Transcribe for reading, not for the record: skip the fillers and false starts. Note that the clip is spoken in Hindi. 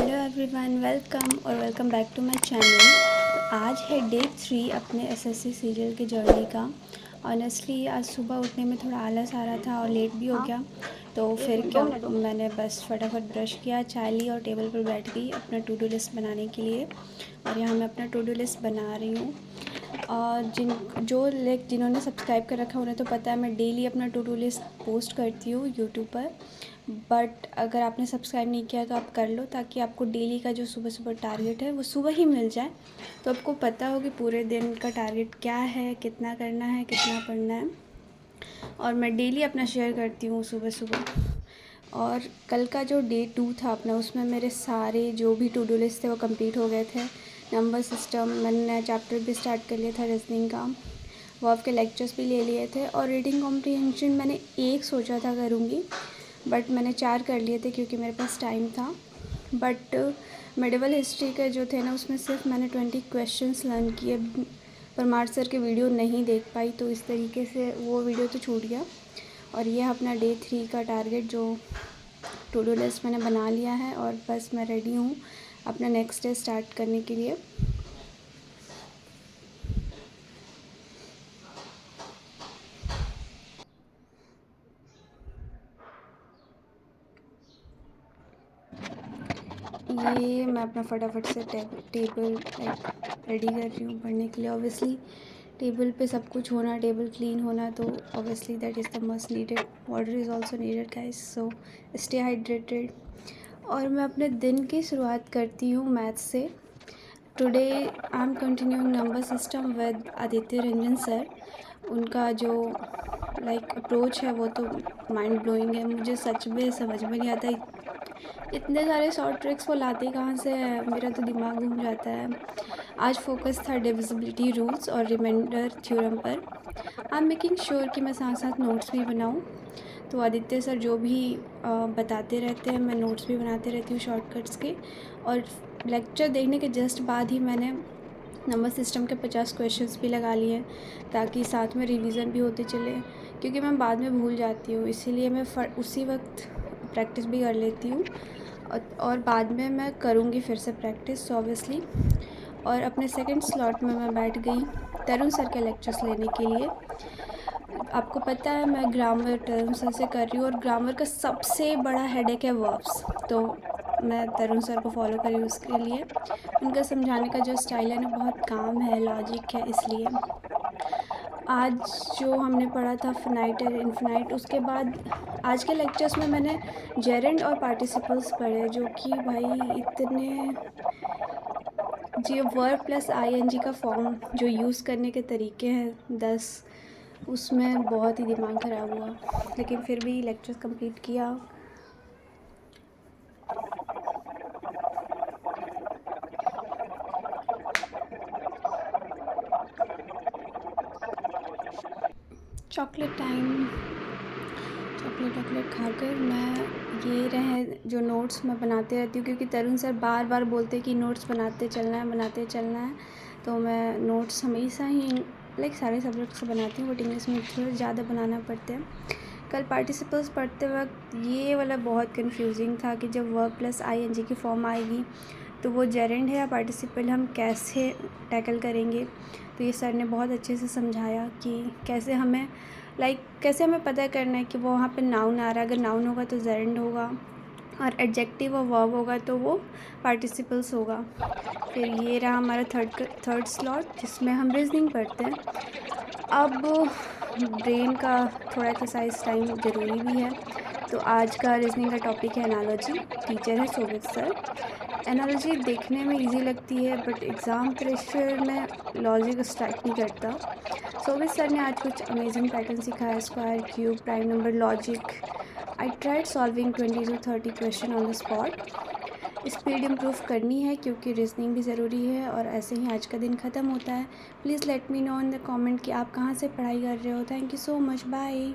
Hello everyone, welcome back to my channel. तो आज है डे 3 अपने एसएससी सीरियल के जर्नी का। ऑनेस्टली आज सुबह उठने में थोड़ा आलस आ रहा था और लेट भी हो गया। तो फिर क्या, मैंने बस फटाफट ब्रश किया, चाय ली और टेबल पर बैठ गई अपना टू डू लिस्ट बनाने के लिए। और यहाँ मैं अपना टू डू लिस्ट बना रही हूँ। और जिन्होंने सब्सक्राइब कर रखा है उन्हें तो पता है मैं डेली अपना टू डू लिस्ट पोस्ट करती हूँ यूट्यूब पर। बट अगर आपने सब्सक्राइब नहीं किया तो आप कर लो, ताकि आपको डेली का जो सुबह सुबह टारगेट है वो सुबह ही मिल जाए। तो आपको पता हो कि पूरे दिन का टारगेट क्या है, कितना करना है, कितना पढ़ना है। और मैं डेली अपना शेयर करती हूँ सुबह सुबह। और कल का जो डे 2 था अपना, उसमें मेरे सारे जो भी टू डू लिस्ट थे वो कंप्लीट हो गए थे। नंबर सिस्टम, मैंने नया चैप्टर भी स्टार्ट कर लिया था रीजनिंग का। वर्ब के लेक्चर्स भी ले लिए थे। और रीडिंग कॉम्प्रीहेंशन मैंने एक सोचा था करूँगी, बट मैंने 4 कर लिए थे क्योंकि मेरे पास टाइम था। बट मेडिवल हिस्ट्री के जो थे ना, उसमें सिर्फ मैंने 20 क्वेश्चंस लर्न किए। परमार सर के वीडियो नहीं देख पाई, तो इस तरीके से वो वीडियो तो छूट गया। और ये अपना डे 3 का टारगेट जो टू डू लिस्ट मैंने बना लिया है। और बस मैं रेडी हूँ अपना नेक्स्ट डे स्टार्ट करने के लिए। ये मैं अपना फटाफट से टेबल रेडी कर रही हूँ पढ़ने के लिए। ऑब्वियसली टेबल पे सब कुछ होना, टेबल क्लीन होना, तो obviously that is the must needed. Water is also needed guys, so stay hydrated. और मैं अपने दिन की शुरुआत करती हूँ मैथ्स से। Today I am continuing number system with Aditya Ranjan sir. उनका जो अप्रोच है वो तो माइंड ब्लोइंग है। मुझे सच में समझ में नहीं आता इतने सारे शॉर्ट ट्रिक्स वो लाते कहाँ से है, मेरा तो दिमाग घूम जाता है। आज फोकस था डिविजिबिलिटी रूल्स और रिमाइंडर थ्योरम पर। आई एम मेकिंग श्योर कि मैं साथ साथ नोट्स भी बनाऊँ। तो आदित्य सर जो भी बताते रहते हैं, मैं नोट्स भी बनाते रहती हूँ शॉर्टकट्स के। और लेक्चर देखने के जस्ट बाद ही मैंने नंबर सिस्टम के 50 क्वेश्चंस भी लगा लिए, ताकि साथ में रिवीजन भी होते चले, क्योंकि मैं बाद में भूल जाती हूँ। इसीलिए मैं उसी वक्त प्रैक्टिस भी कर लेती हूँ। और बाद में मैं करूँगी फिर से प्रैक्टिस ऑब्वियसली। और अपने सेकंड स्लॉट में मैं बैठ गई तरुण सर के लेक्चर्स लेने के लिए। आपको पता है मैं ग्रामर तरुण सर से कर रही हूँ, और ग्रामर का सबसे बड़ा हेडेक है वर्ब्स। तो मैं तरुण सर को फॉलो करी उसके लिए। उनका समझाने का जो स्टाइल है ना, बहुत काम है, लॉजिक है। इसलिए आज जो हमने पढ़ा था फिनाइट और इन्फिनाइट, उसके बाद आज के लेक्चर्स में मैंने जेरेंड और पार्टिसिपल्स पढ़े, जो कि भाई इतने जी वर्ब प्लस आईएनजी का फॉर्म जो यूज़ करने के तरीके हैं 10, उसमें बहुत ही दिमाग ख़राब हुआ। लेकिन फिर भी लेक्चर्स कंप्लीट किया। Chocolate time. चॉकलेट खाकर मैं ये रहे जो नोट्स मैं बनाते रहती हूँ, क्योंकि तरुण सर बार बार बोलते हैं कि नोट्स बनाते चलना है। तो मैं नोट्स हमेशा ही सारे सब्जेक्ट से बनाती हूँ, बट इंग्लिश में थोड़ा ज़्यादा बनाना पड़ते हैं। कल पार्टिसिपल्स पढ़ते वक्त ये वाला बहुत कंफ्यूजिंग था कि जब वर्ब प्लस आईएनजी की फॉर्म आएगी तो वो जेरेंड है या पार्टिसिपल, हम कैसे टैकल करेंगे। तो ये सर ने बहुत अच्छे से समझाया कि कैसे हमें पता करना है कि वो वहाँ पे नाउन आ रहा है। अगर नाउन होगा तो जेरेंड होगा, और एडजेक्टिव और वर्ब होगा तो वो पार्टिसिपल्स होगा। फिर ये रहा हमारा थर्ड स्लॉट, जिसमें हम रीजनिंग पढ़ते हैं। अब ब्रेन का थोड़ा एक्सरसाइज टाइम ज़रूरी भी है। तो आज का रीजनिंग का टॉपिक है एनालॉजी। टीचर है सोवित सर। एनालॉजी देखने में इजी लगती है, बट एग्ज़ाम प्रेशर में लॉजिक स्ट्राइक नहीं करता। सोवित सर ने आज कुछ अमेजिंग पैटर्न सिखाया, square, cube, prime number, logic. I tried solving 20 to 30 question on the spot. Speed improve करनी है क्योंकि रीजनिंग भी ज़रूरी है। और ऐसे ही आज का दिन ख़त्म होता है। Please let me know in the comment कि आप कहाँ से पढ़ाई कर रहे हो। Thank you so much, bye.